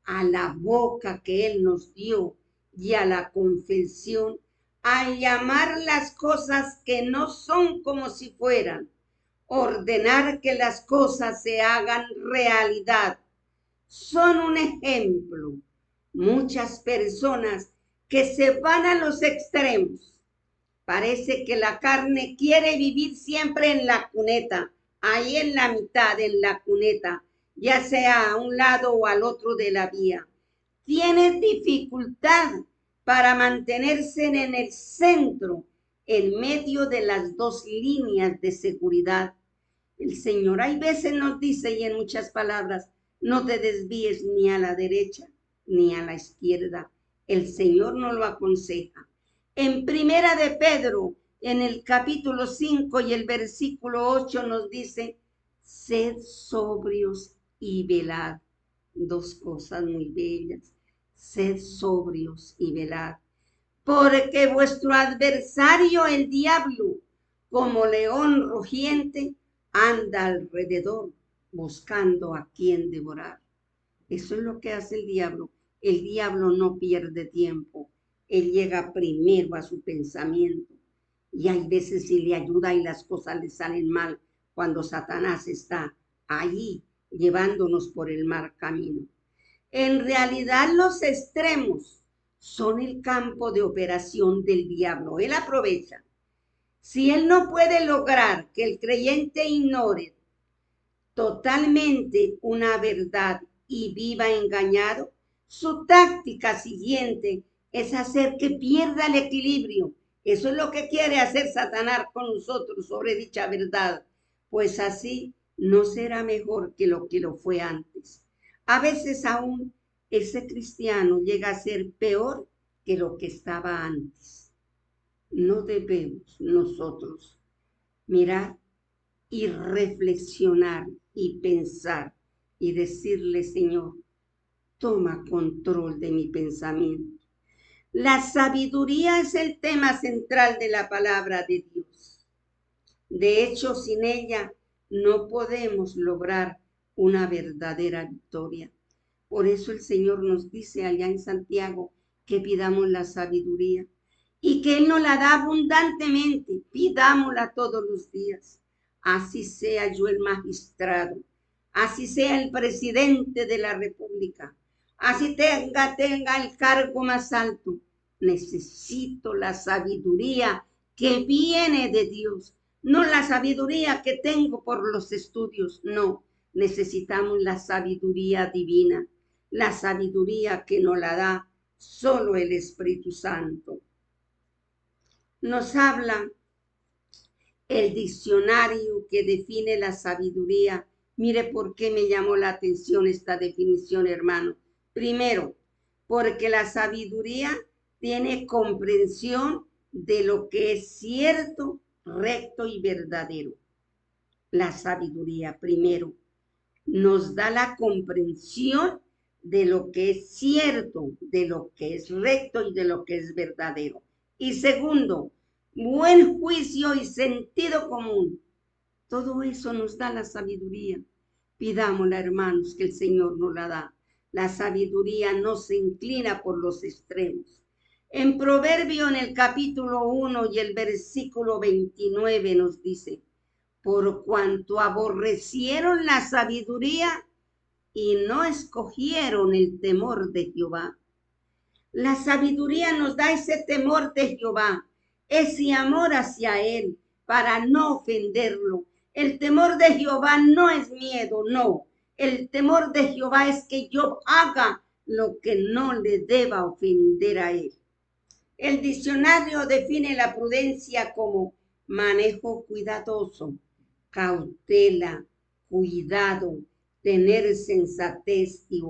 a la boca que Él nos dio y a la confesión, a llamar las cosas que no son como si fueran, ordenar que las cosas se hagan realidad. Son un ejemplo. Muchas personas que se van a los extremos. Parece que la carne quiere vivir siempre en la cuneta, ahí en la mitad, en la cuneta, ya sea a un lado o al otro de la vía. Tiene dificultad para mantenerse en el centro, en medio de las 2 líneas de seguridad. El Señor hay veces nos dice, y en muchas palabras, no te desvíes ni a la derecha ni a la izquierda. El Señor nos lo aconseja. En Primera de Pedro, en el capítulo 5 y el versículo 8 nos dice, sed sobrios y velad. 2 cosas muy bellas. Sed sobrios y velad, porque vuestro adversario el diablo, como león rugiente, anda alrededor buscando a quien devorar. Eso es lo que hace el diablo. El diablo no pierde tiempo. Él llega primero a su pensamiento. Y hay veces si le ayuda y las cosas le salen mal, cuando Satanás está ahí llevándonos por el mal camino. En realidad los extremos son el campo de operación del diablo. Él aprovecha. Si él no puede lograr que el creyente ignore totalmente una verdad y viva engañado, su táctica siguiente es hacer que pierda el equilibrio. Eso es lo que quiere hacer Satanás con nosotros sobre dicha verdad, pues así no será mejor que lo fue antes. A veces aún ese cristiano llega a ser peor que lo que estaba antes. No debemos nosotros mirar y reflexionar y pensar y decirle, Señor, toma control de mi pensamiento. La sabiduría es el tema central de la palabra de Dios. De hecho, sin ella no podemos lograr una verdadera victoria. Por eso el Señor nos dice allá en Santiago que pidamos la sabiduría y que Él nos la da abundantemente. Pidámosla todos los días. Así sea yo el magistrado, así sea el presidente de la República, así tenga el cargo más alto. Necesito la sabiduría que viene de Dios, no la sabiduría que tengo por los estudios, no. Necesitamos la sabiduría divina, la sabiduría que nos la da solo el Espíritu Santo. Nos habla el diccionario que define la sabiduría. Mire por qué me llamó la atención esta definición, hermano. Primero, porque la sabiduría tiene comprensión de lo que es cierto, recto y verdadero. La sabiduría, primero, nos da la comprensión de lo que es cierto, de lo que es recto y de lo que es verdadero. Y segundo, buen juicio y sentido común. Todo eso nos da la sabiduría. Pidámosla, hermanos, que el Señor nos la da. La sabiduría no se inclina por los extremos. En Proverbio, en el capítulo 1 y el versículo 29 nos dice, por cuanto aborrecieron la sabiduría y no escogieron el temor de Jehová. La sabiduría nos da ese temor de Jehová, ese amor hacia Él para no ofenderlo. El temor de Jehová no es miedo, no. El temor de Jehová es que yo haga lo que no le deba ofender a Él. El diccionario define la prudencia como manejo cuidadoso, cautela, cuidado, tener sensatez y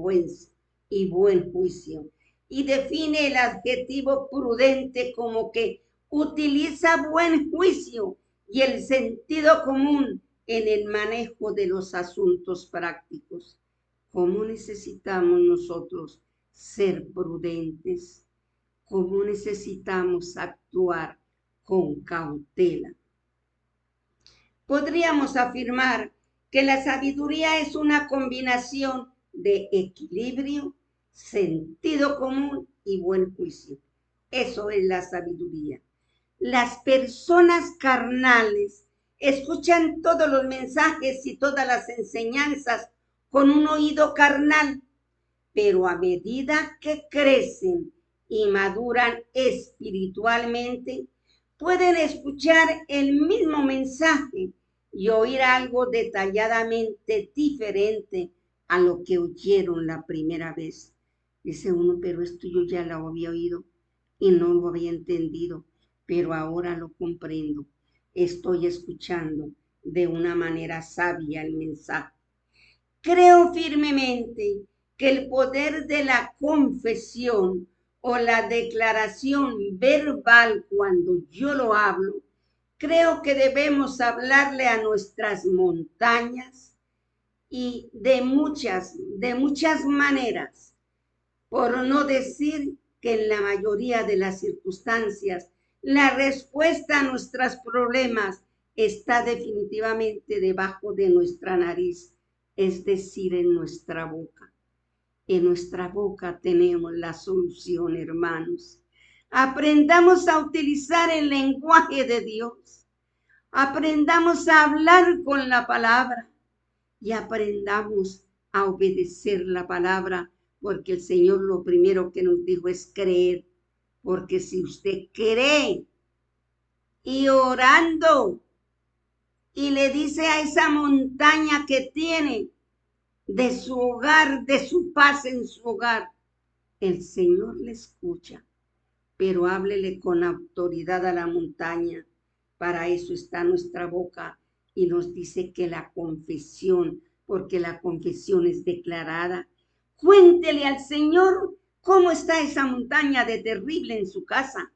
buen juicio. Y define el adjetivo prudente como que utiliza buen juicio y el sentido común en el manejo de los asuntos prácticos. ¿Cómo necesitamos nosotros ser prudentes? ¿Cómo necesitamos actuar con cautela? Podríamos afirmar que la sabiduría es una combinación de equilibrio, sentido común y buen juicio. Eso es la sabiduría. Las personas carnales escuchan todos los mensajes y todas las enseñanzas con un oído carnal, pero a medida que crecen y maduran espiritualmente, pueden escuchar el mismo mensaje y oír algo detalladamente diferente a lo que oyeron la primera vez. Dice uno, pero esto yo ya lo había oído y no lo había entendido, pero ahora lo comprendo. Estoy escuchando de una manera sabia el mensaje. Creo firmemente que el poder de la confesión o la declaración verbal cuando yo lo hablo, creo que debemos hablarle a nuestras montañas y de muchas maneras, por no decir que en la mayoría de las circunstancias la respuesta a nuestros problemas está definitivamente debajo de nuestra nariz, es decir, en nuestra boca. En nuestra boca tenemos la solución, hermanos. Aprendamos a utilizar el lenguaje de Dios. Aprendamos a hablar con la palabra y aprendamos a obedecer la palabra, porque el Señor lo primero que nos dijo es creer. Porque si usted cree y orando y le dice a esa montaña que tiene de su hogar, de su paz en su hogar, el Señor le escucha, pero háblele con autoridad a la montaña. Para eso está nuestra boca y nos dice que la confesión, porque la confesión es declarada. Cuéntele al Señor cómo está esa montaña de terrible en su casa.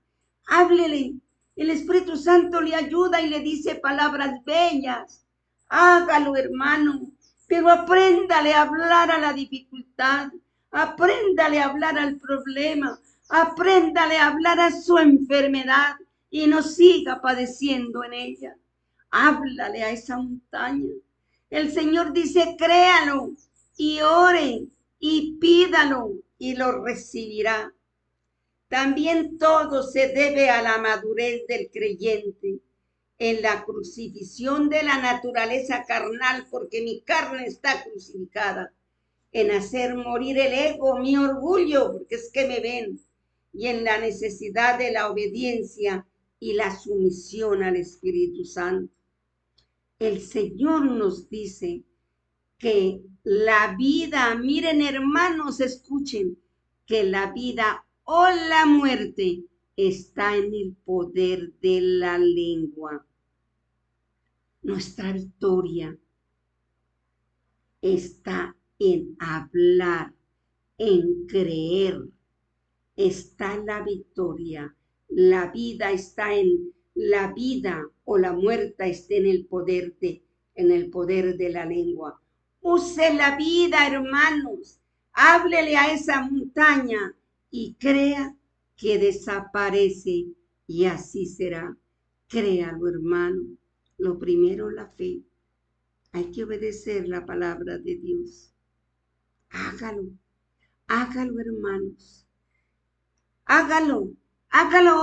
Háblele. El Espíritu Santo le ayuda y le dice palabras bellas. Hágalo, hermano, pero apréndale a hablar a la dificultad. Apréndale a hablar al problema. Apréndale a hablar a su enfermedad y no siga padeciendo en ella. Háblale a esa montaña. El Señor dice, créalo y ore y pídalo y lo recibirá. También todo se debe a la madurez del creyente en la crucifixión de la naturaleza carnal, porque mi carne está crucificada, en hacer morir el ego, mi orgullo, porque es que me ven, y en la necesidad de la obediencia y la sumisión al Espíritu Santo. El Señor nos dice que la vida, miren hermanos, escuchen, que la vida o la muerte está en el poder de la lengua. Nuestra victoria está en hablar, en creer. Está en la victoria. La vida está en la vida o la muerte está en el poder de la lengua. Use la vida, hermanos. Háblele a esa montaña y crea que desaparece y así será. Créalo, hermano. Lo primero, la fe. Hay que obedecer la palabra de Dios. Hágalo, hágalo, hermanos. Hágalo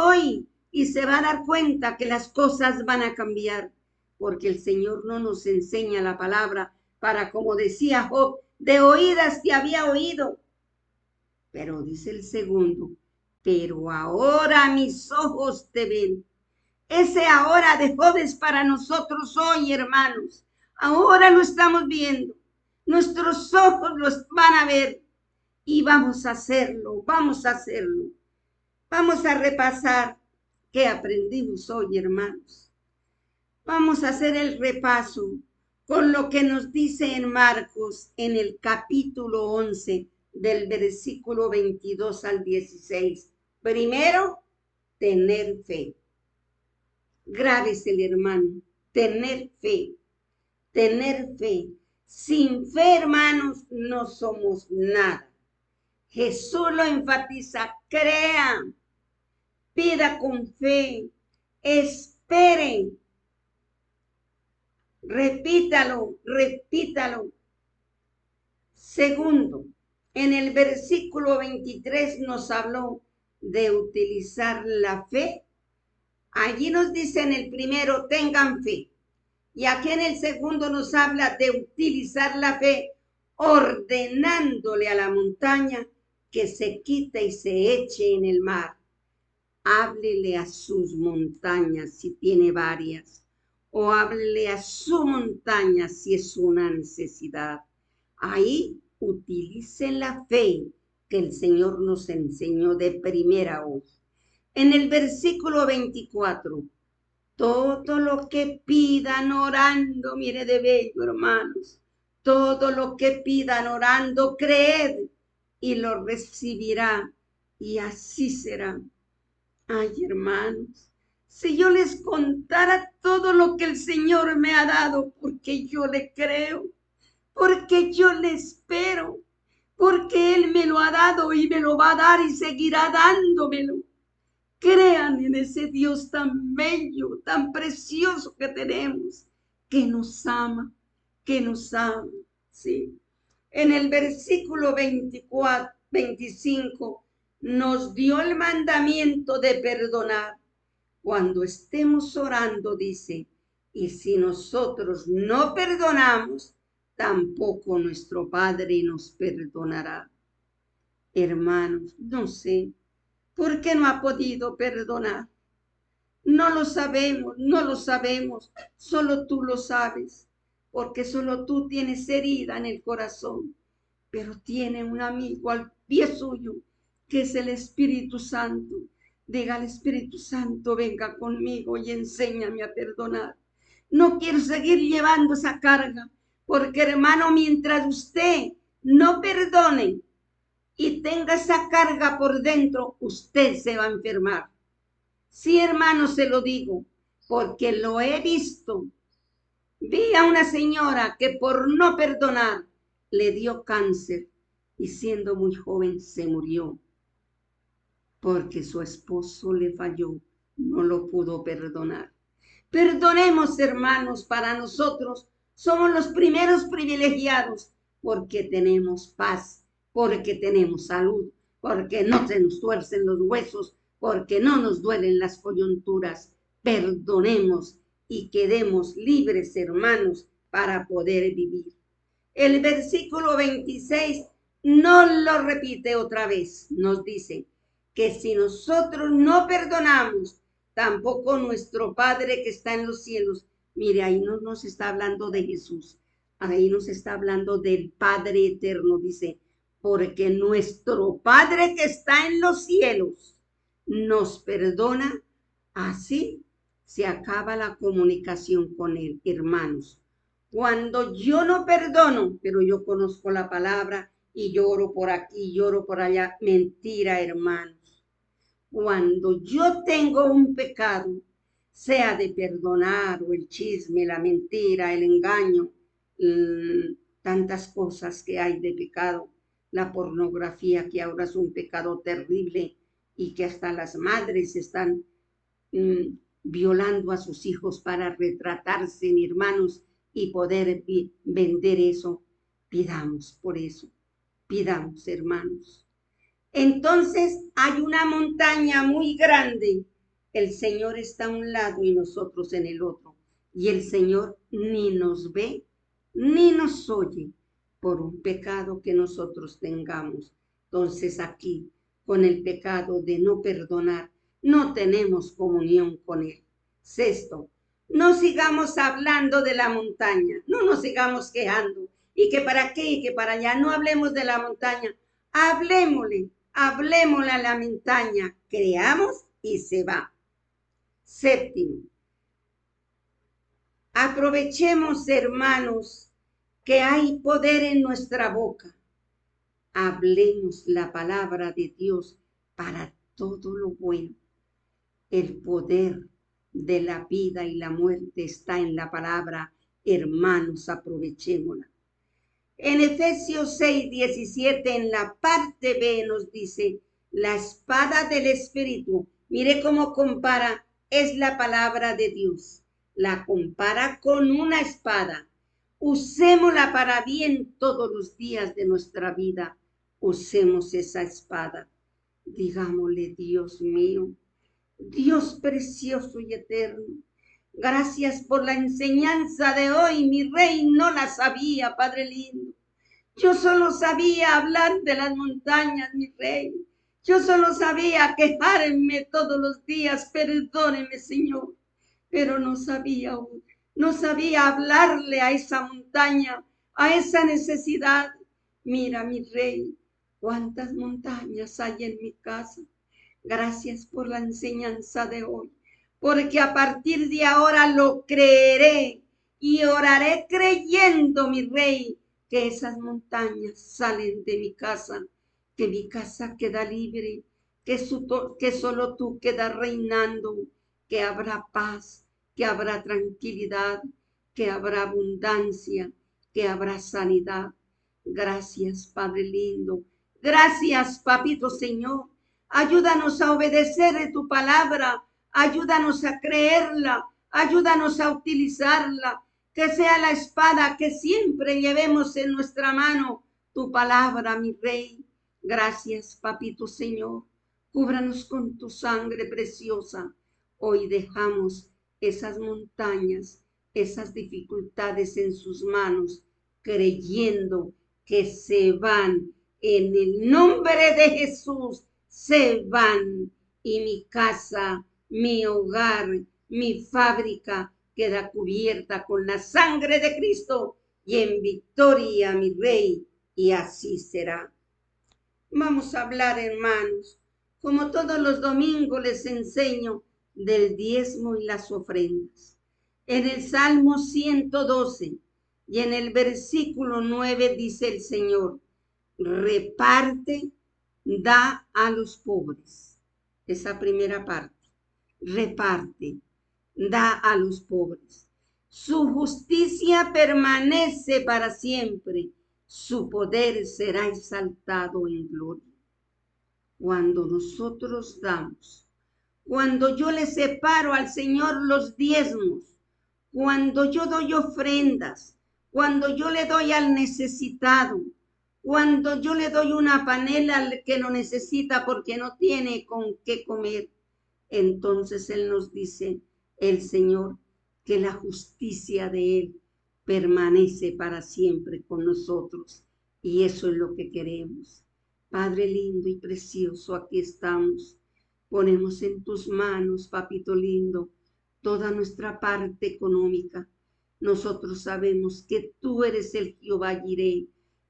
hoy y se va a dar cuenta que las cosas van a cambiar, porque el Señor no nos enseña la palabra para, como decía Job, de oídas te había oído. Pero dice el segundo, pero ahora mis ojos te ven. Ese ahora de Job es para nosotros hoy, hermanos. Ahora lo estamos viendo. Nuestros ojos los van a ver y vamos a hacerlo, vamos a hacerlo. Vamos a repasar qué aprendimos hoy, hermanos. Vamos a hacer el repaso con lo que nos dice en Marcos, en el capítulo 11, del versículo 22 al 16. Primero, tener fe. Grábesele, hermano, tener fe, tener fe. Sin fe, hermanos, no somos nada. Jesús lo enfatiza, crea, pida con fe, espere, repítalo, repítalo. Segundo, en el versículo 23 nos habló de utilizar la fe. Allí nos dice en el primero, tengan fe. Y aquí en el segundo nos habla de utilizar la fe, ordenándole a la montaña que se quite y se eche en el mar. Háblele a sus montañas si tiene varias, o háblele a su montaña si es una necesidad. Ahí utilice la fe que el Señor nos enseñó de primera hoy. En el versículo 24, todo lo que pidan orando, mire de bello, hermanos, todo lo que pidan orando, creed y lo recibirá, y así será. Ay, hermanos, si yo les contara todo lo que el Señor me ha dado, porque yo le creo, porque yo le espero, porque Él me lo ha dado y me lo va a dar y seguirá dándomelo. Crean en ese Dios tan bello, tan precioso que tenemos, que nos ama, ¿sí? En el versículo 25, nos dio el mandamiento de perdonar. Cuando estemos orando, dice, y si nosotros no perdonamos, tampoco nuestro Padre nos perdonará. Hermanos, no sé, ¿por qué no ha podido perdonar? No lo sabemos, no lo sabemos, solo tú lo sabes, porque solo tú tienes herida en el corazón, pero tiene un amigo al pie suyo, que es el Espíritu Santo. Diga al Espíritu Santo, venga conmigo y enséñame a perdonar. No quiero seguir llevando esa carga, porque hermano, mientras usted no perdone y tenga esa carga por dentro, usted se va a enfermar. Sí, hermano, se lo digo, porque lo he visto. Vi a una señora que por no perdonar le dio cáncer y siendo muy joven se murió porque su esposo le falló, no lo pudo perdonar. Perdonemos, hermanos, para nosotros somos los primeros privilegiados porque tenemos paz, porque tenemos salud, porque no se nos tuercen los huesos, porque no nos duelen las coyunturas. Perdonemos y quedemos libres, hermanos, para poder vivir. El versículo 26 no lo repite otra vez, nos dice que si nosotros no perdonamos, tampoco nuestro Padre que está en los cielos. Mire, ahí no nos está hablando de Jesús, ahí nos está hablando del Padre eterno, dice, porque nuestro Padre que está en los cielos nos perdona, así se acaba la comunicación con Él, hermanos. Cuando yo no perdono, pero yo conozco la palabra y lloro por aquí, lloro por allá, mentira, hermanos. Cuando yo tengo un pecado, sea de perdonar o el chisme, la mentira, el engaño, tantas cosas que hay de pecado, la pornografía que ahora es un pecado terrible y que hasta las madres están violando a sus hijos para retratarse, hermanos, y poder vender eso. Pidamos por eso, pidamos, hermanos. Entonces hay una montaña muy grande. El Señor está a un lado y nosotros en el otro. Y el Señor ni nos ve ni nos oye por un pecado que nosotros tengamos. Entonces aquí, con el pecado de no perdonar, no tenemos comunión con Él. Sexto, no sigamos hablando de la montaña, no nos sigamos quejando. Y que para qué, y que para allá, no hablemos de la montaña. Hablemosle a la montaña, creamos y se va. Séptimo, aprovechemos, hermanos, que hay poder en nuestra boca. Hablemos la palabra de Dios para todo lo bueno. El poder de la vida y la muerte está en la palabra, hermanos, aprovechémosla. En Efesios 6:17, en la parte B, nos dice, la espada del Espíritu. Mire cómo compara, es la palabra de Dios. La compara con una espada. Usémosla para bien todos los días de nuestra vida. Usemos esa espada. Digámosle, Dios mío, Dios precioso y eterno, gracias por la enseñanza de hoy, mi Rey, no la sabía, Padre lindo. Yo solo sabía hablar de las montañas, mi Rey. Yo solo sabía quejarme todos los días, perdóneme, Señor. Pero no sabía hablarle a esa montaña, a esa necesidad. Mira, mi Rey, cuántas montañas hay en mi casa. Gracias por la enseñanza de hoy, porque a partir de ahora lo creeré y oraré creyendo, mi Rey, que esas montañas salen de mi casa, que mi casa queda libre, que solo tú quedas reinando, que habrá paz, que habrá tranquilidad, que habrá abundancia, que habrá sanidad. Gracias, Padre lindo. Gracias, Papito Señor. Ayúdanos a obedecer tu palabra, ayúdanos a creerla, ayúdanos a utilizarla, que sea la espada que siempre llevemos en nuestra mano, tu palabra, mi Rey. Gracias, Papito Señor. Cúbranos con tu sangre preciosa. Hoy dejamos esas montañas, esas dificultades en sus manos, creyendo que se van en el nombre de Jesús. Se van y mi casa mi hogar, mi fábrica queda cubierta con la sangre de Cristo y en victoria mi Rey, y así será. Vamos a hablar, hermanos, como todos los domingos les enseño, del diezmo y las ofrendas. En el Salmo 112 y en el versículo 9 dice el Señor: reparte, da a los pobres. Esa primera parte. Reparte, da a los pobres. Su justicia permanece para siempre. Su poder será exaltado en gloria. Cuando nosotros damos, cuando yo le separo al Señor los diezmos, cuando yo doy ofrendas, cuando yo le doy al necesitado, cuando yo le doy una panela al que lo necesita porque no tiene con qué comer, entonces Él nos dice, el Señor, que la justicia de Él permanece para siempre con nosotros. Y eso es lo que queremos. Padre lindo y precioso, aquí estamos. Ponemos en tus manos, papito lindo, toda nuestra parte económica. Nosotros sabemos que tú eres el Jehová Jireh,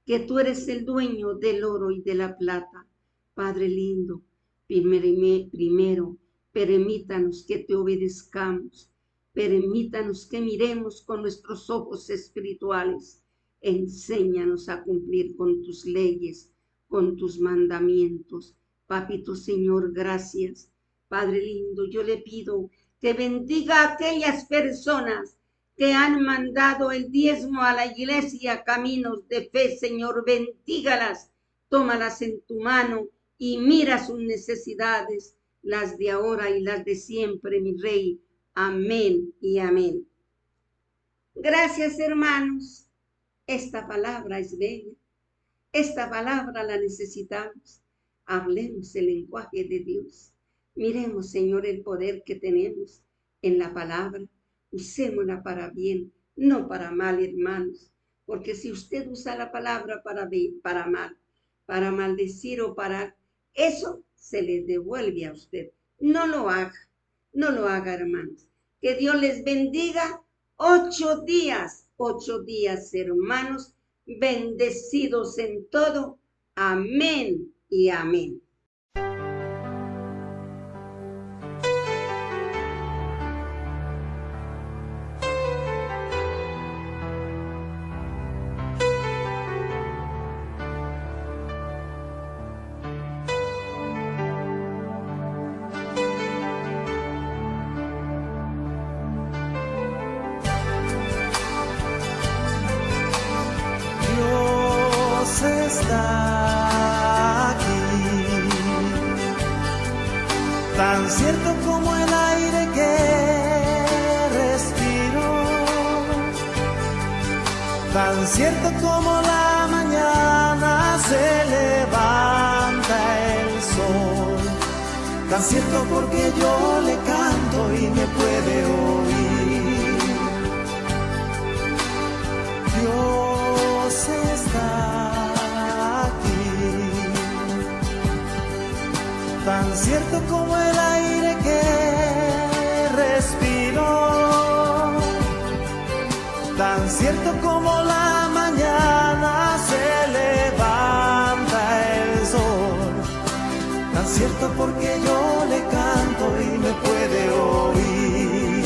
que tú eres el dueño del oro y de la plata. Padre lindo, primero permítanos que te obedezcamos. Permítanos que miremos con nuestros ojos espirituales. Enséñanos a cumplir con tus leyes, con tus mandamientos. Papito Señor, gracias. Padre lindo, yo le pido que bendiga a aquellas personas que han mandado el diezmo a la iglesia Caminos de Fe. Señor, bendígalas, tómalas en tu mano y mira sus necesidades, las de ahora y las de siempre, mi Rey. Amén y amén. Gracias, hermanos. Esta palabra es bella. Esta palabra la necesitamos. Hablemos el lenguaje de Dios. Miremos, Señor, el poder que tenemos en la palabra. Usémosla para bien, no para mal, hermanos. Porque si usted usa la palabra para mal, para maldecir o para eso, se le devuelve a usted. No lo haga. No lo haga, hermanos. Que Dios les bendiga. 8 días, hermanos, bendecidos en todo. Amén y amén. Está aquí, tan cierto como el aire que respiro, tan cierto como la mañana se levanta el sol, tan cierto porque yo le canto y me puede oír. Dios está tan cierto como el aire que respiro, tan cierto como la mañana se levanta el sol, tan cierto porque yo le canto y me puede oír.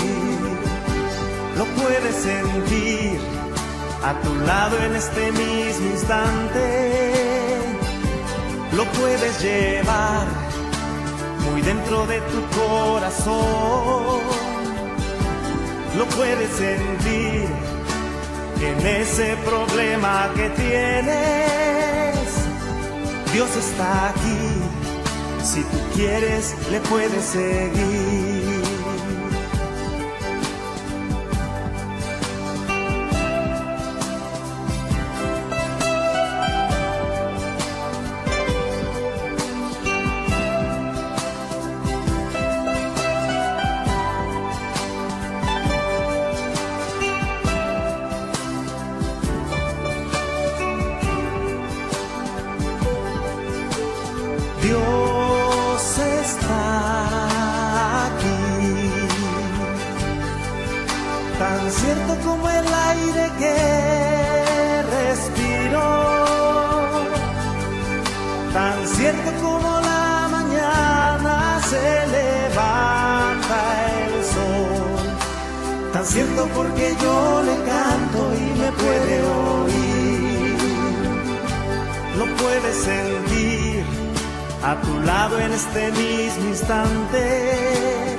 Lo puedes sentir a tu lado en este mismo instante, lo puedes llevar muy dentro de tu corazón, lo puedes sentir en ese problema que tienes. Dios está aquí, si tú quieres le puedes seguir. Dios está aquí, tan cierto como el aire que respiro, tan cierto como la mañana se levanta el sol, tan cierto porque yo le canto y me puede oír, lo puedes sentir a tu lado en este mismo instante,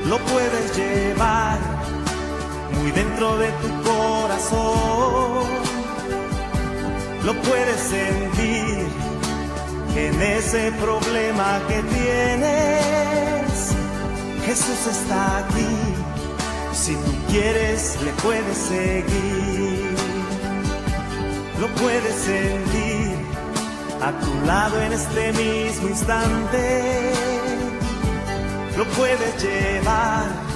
lo puedes llevar muy dentro de tu corazón, lo puedes sentir en ese problema que tienes. Jesús está aquí, si tú quieres le puedes seguir, lo puedes sentir a tu lado en este mismo instante, lo puedes llevar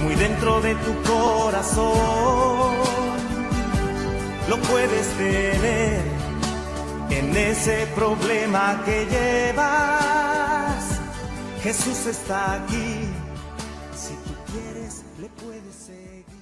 muy dentro de tu corazón, lo puedes tener en ese problema que llevas. Jesús está aquí, si tú quieres le puedes seguir.